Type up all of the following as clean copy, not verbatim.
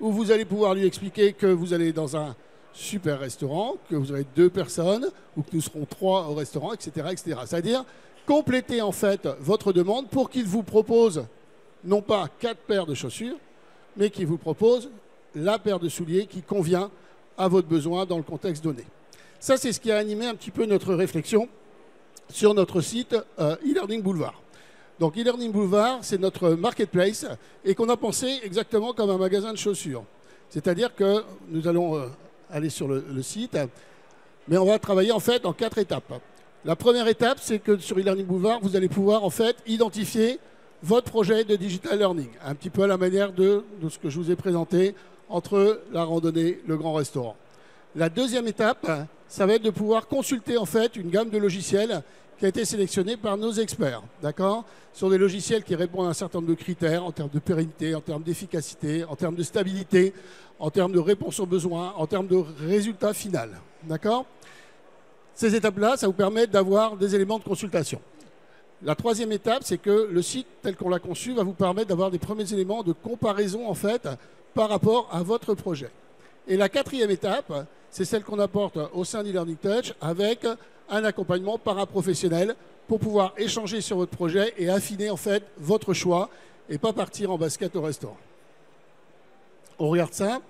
où vous allez pouvoir lui expliquer que vous allez dans un super restaurant, que vous aurez 2 personnes, ou que nous serons 3 au restaurant, etc., etc. C'est-à-dire compléter en fait votre demande pour qu'il vous propose non pas 4 paires de chaussures, mais qu'il vous propose la paire de souliers qui convient à votre besoin dans le contexte donné. Ça, c'est ce qui a animé un petit peu notre réflexion sur notre site e-learning Boulevard. Donc e-learning Boulevard, c'est notre marketplace et qu'on a pensé exactement comme un magasin de chaussures. C'est-à-dire que nous allons aller sur le site, mais on va travailler en fait en 4 étapes. La première étape, c'est que sur e-learning Boulevard, vous allez pouvoir en fait identifier votre projet de digital learning, un petit peu à la manière de ce que je vous ai présenté entre la randonnée, le grand restaurant. La deuxième étape, ça va être de pouvoir consulter en fait une gamme de logiciels qui a été sélectionnée par nos experts, d'accord ? Ce sont des logiciels qui répondent à un certain nombre de critères en termes de pérennité, en termes d'efficacité, en termes de stabilité, en termes de réponse aux besoins, en termes de résultat final, d'accord ? Ces étapes-là, ça vous permet d'avoir des éléments de consultation. La troisième étape, c'est que le site tel qu'on l'a conçu va vous permettre d'avoir des premiers éléments de comparaison en fait par rapport à votre projet. Et la quatrième étape, c'est celle qu'on apporte au sein d'e-learning Touch avec un accompagnement paraprofessionnel pour pouvoir échanger sur votre projet et affiner en fait votre choix et pas partir en basket au restaurant. On regarde ça.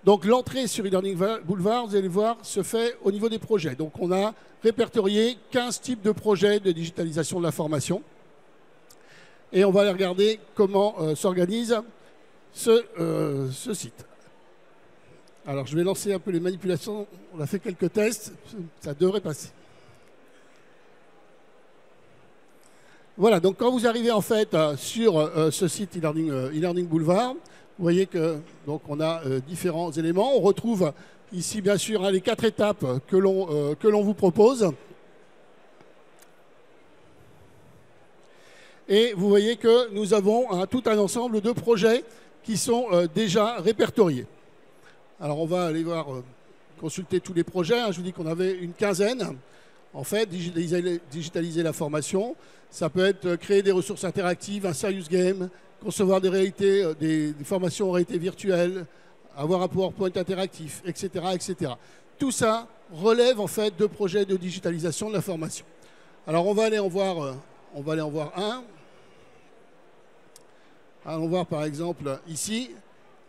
Donc l'entrée sur e-learning Boulevard, vous allez voir, se fait au niveau des projets. Donc on a répertorié 15 types de projets de digitalisation de la formation. Et on va aller regarder comment s'organise ce site. Alors je vais lancer un peu les manipulations. On a fait quelques tests, ça devrait passer. Voilà, donc quand vous arrivez en fait sur ce site e-learning Boulevard, vous voyez que donc on a différents éléments. On retrouve ici bien sûr les 4 étapes que l'on vous propose. Et vous voyez que nous avons tout un ensemble de projets qui sont déjà répertoriés. Alors on va aller voir, consulter tous les projets. Je vous dis qu'on avait une quinzaine. En fait, digitaliser la formation, ça peut être créer des ressources interactives, un serious game, concevoir des formations en réalité virtuelle, avoir un PowerPoint interactif, etc., etc. Tout ça relève en fait de projets de digitalisation de la formation. Alors on va aller en voir un. Allons voir par exemple ici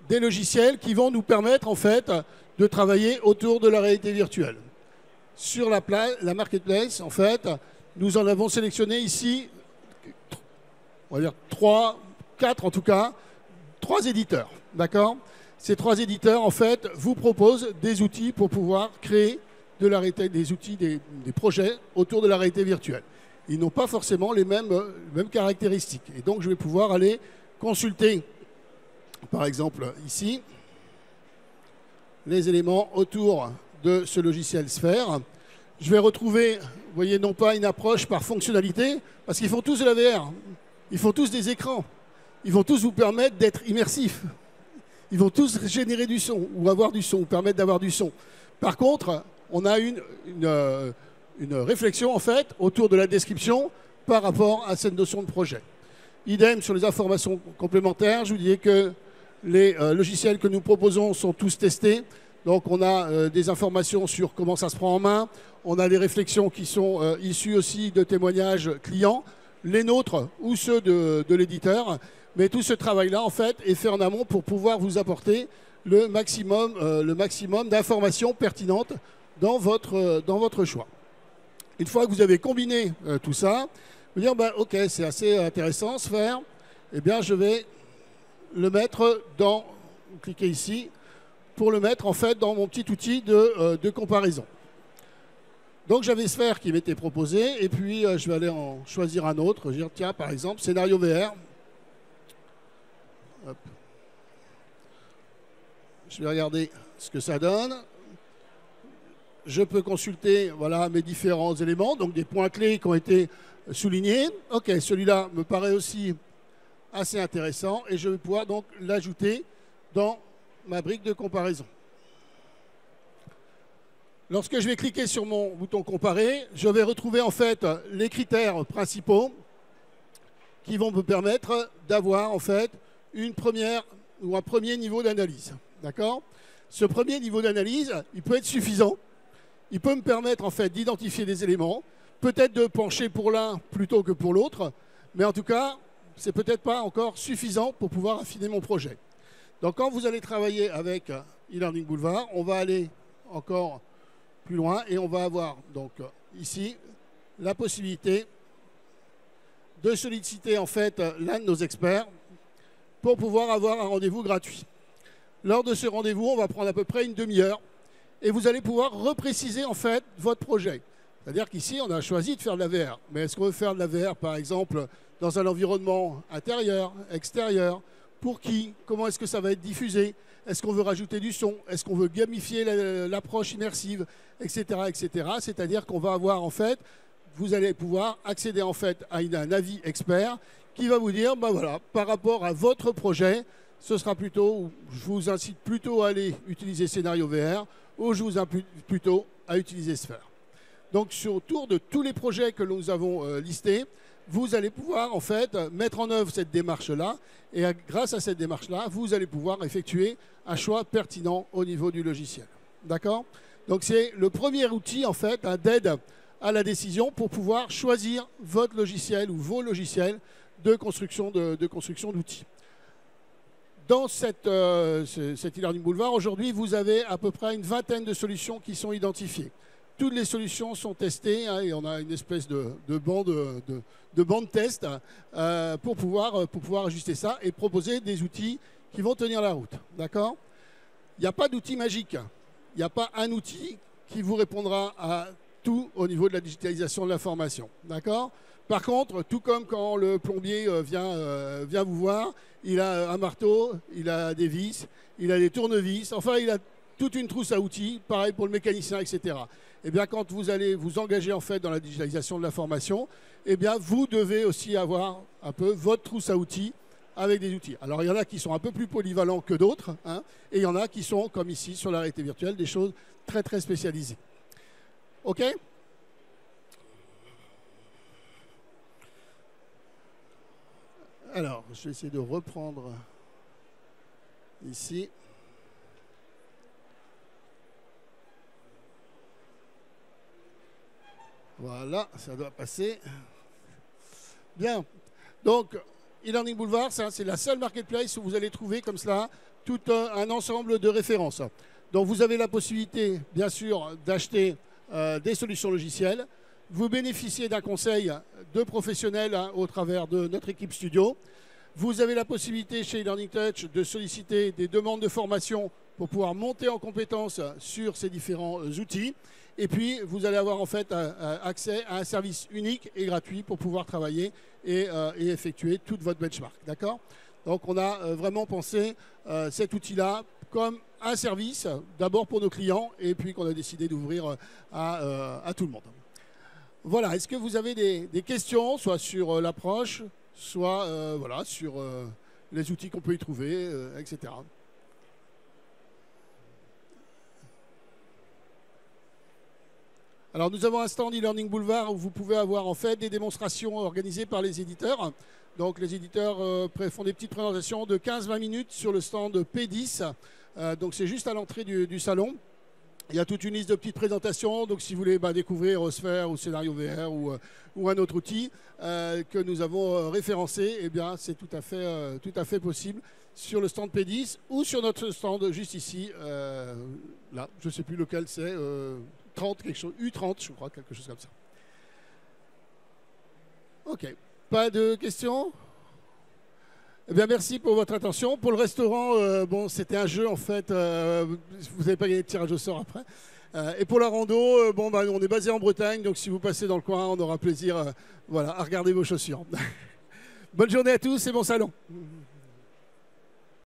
des logiciels qui vont nous permettre en fait de travailler autour de la réalité virtuelle. Sur la marketplace, en fait, nous en avons sélectionné ici, on va dire 4 en tout cas, 3 éditeurs, d'accord ? Ces 3 éditeurs, en fait, vous proposent des outils pour pouvoir créer de la réalité, des projets autour de la réalité virtuelle. Ils n'ont pas forcément les mêmes caractéristiques. Et donc, je vais pouvoir aller consulter, par exemple, ici, les éléments autour de ce logiciel Sphère. Je vais retrouver, vous voyez, non pas une approche par fonctionnalité, parce qu'ils font tous de la VR, ils font tous des écrans, ils vont tous vous permettre d'être immersifs, ils vont tous générer du son, ou avoir du son, ou permettre d'avoir du son. Par contre, on a une réflexion, en fait, autour de la description par rapport à cette notion de projet. Idem sur les informations complémentaires, je vous disais que les logiciels que nous proposons sont tous testés. Donc on a des informations sur comment ça se prend en main, on a des réflexions qui sont issues aussi de témoignages clients, les nôtres ou ceux de l'éditeur, mais tout ce travail-là en fait est fait en amont pour pouvoir vous apporter le maximum d'informations pertinentes dans votre choix. Une fois que vous avez combiné tout ça, vous dire bah, ok, c'est assez intéressant Sphère, eh bien je vais le mettre dans, vous cliquez ici, pour le mettre en fait dans mon petit outil de comparaison. Donc j'avais Sphère qui m'était proposé et puis je vais aller en choisir un autre. Je vais dire tiens par exemple scénario VR. Hop. Je vais regarder ce que ça donne. Je peux consulter voilà, mes différents éléments, donc des points clés qui ont été soulignés. Ok, celui-là me paraît aussi assez intéressant et je vais pouvoir donc l'ajouter dans ma brique de comparaison. Lorsque je vais cliquer sur mon bouton comparer, je vais retrouver en fait les critères principaux qui vont vous permettre d'avoir en fait une première ou un premier niveau d'analyse. D'accord ? Ce premier niveau d'analyse, il peut être suffisant. Il peut me permettre en fait d'identifier des éléments, peut-être de pencher pour l'un plutôt que pour l'autre, mais en tout cas, c'est peut-être pas encore suffisant pour pouvoir affiner mon projet. Donc quand vous allez travailler avec e-learning Boulevard, on va aller encore plus loin et on va avoir donc ici la possibilité de solliciter en fait l'un de nos experts pour pouvoir avoir un rendez-vous gratuit. Lors de ce rendez-vous, on va prendre à peu près une demi-heure et vous allez pouvoir repréciser en fait votre projet. C'est-à-dire qu'ici, on a choisi de faire de la VR. Mais est-ce qu'on veut faire de la VR, par exemple, dans un environnement intérieur, extérieur? Pour qui? Comment est-ce que ça va être diffusé? Est-ce qu'on veut rajouter du son? Est-ce qu'on veut gamifier l'approche immersive? Etc. etc. C'est-à-dire qu'on va avoir, en fait, vous allez pouvoir accéder en fait à un avis expert qui va vous dire, ben voilà, par rapport à votre projet, ce sera plutôt, je vous incite plutôt à aller utiliser Scénario VR ou je vous incite plutôt à utiliser Sphere. Donc, autour de tous les projets que nous avons listés, vous allez pouvoir en fait mettre en œuvre cette démarche-là et grâce à cette démarche-là, vous allez pouvoir effectuer un choix pertinent au niveau du logiciel. D'accord? Donc, c'est le premier outil en fait d'aide à la décision pour pouvoir choisir votre logiciel ou vos logiciels de construction d'outils. Dans cet e-learning Boulevard, aujourd'hui, vous avez à peu près une vingtaine de solutions qui sont identifiées. Toutes les solutions sont testées hein, et on a une espèce de banc de test pour pouvoir ajuster ça et proposer des outils qui vont tenir la route. D'accord ? Il n'y a pas d'outil magique. Il n'y a pas un outil qui vous répondra à tout au niveau de la digitalisation de l'information. D'accord ? Par contre, tout comme quand le plombier vient vous voir, il a un marteau, il a des vis, il a des tournevis, enfin il a toute une trousse à outils, pareil pour le mécanicien, etc. Eh bien, quand vous allez vous engager en fait dans la digitalisation de l'information, eh bien, vous devez aussi avoir un peu votre trousse à outils avec des outils. Alors, il y en a qui sont un peu plus polyvalents que d'autres, hein, et il y en a qui sont, comme ici, sur la réalité virtuelle, des choses très, très spécialisées. OK ? Alors, je vais essayer de reprendre ici. Voilà, ça doit passer. Bien. Donc, e-learning Boulevard, c'est la seule marketplace où vous allez trouver comme cela tout un ensemble de références. Donc, vous avez la possibilité, bien sûr, d'acheter des solutions logicielles. Vous bénéficiez d'un conseil de professionnels hein, au travers de notre équipe studio. Vous avez la possibilité chez e-learning Touch de solliciter des demandes de formation pour pouvoir monter en compétences sur ces différents outils. Et puis, vous allez avoir en fait accès à un service unique et gratuit pour pouvoir travailler et effectuer toute votre benchmark. D'accord ? Donc, on a vraiment pensé cet outil-là comme un service, d'abord pour nos clients, et puis qu'on a décidé d'ouvrir à tout le monde. Voilà, est-ce que vous avez des questions, soit sur l'approche, soit voilà, sur les outils qu'on peut y trouver, etc. Alors nous avons un stand e-learning Boulevard où vous pouvez avoir en fait des démonstrations organisées par les éditeurs. Donc les éditeurs font des petites présentations de 15-20 minutes sur le stand P10. Donc c'est juste à l'entrée du salon. Il y a toute une liste de petites présentations, donc si vous voulez découvrir Sphere ou Scénario VR ou un autre outil que nous avons référencé, eh bien c'est tout à fait possible sur le stand P10 ou sur notre stand juste ici, là, je ne sais plus lequel c'est, 30 quelque chose, U30 je crois, quelque chose comme ça. Ok, pas de questions ? Eh bien, merci pour votre attention. Pour le restaurant, bon, c'était un jeu en fait. Vous n'avez pas gagné de tirage au sort après. Et pour la rando, bon, on est basé en Bretagne, donc si vous passez dans le coin, on aura plaisir voilà, à regarder vos chaussures. Bonne journée à tous et bon salon.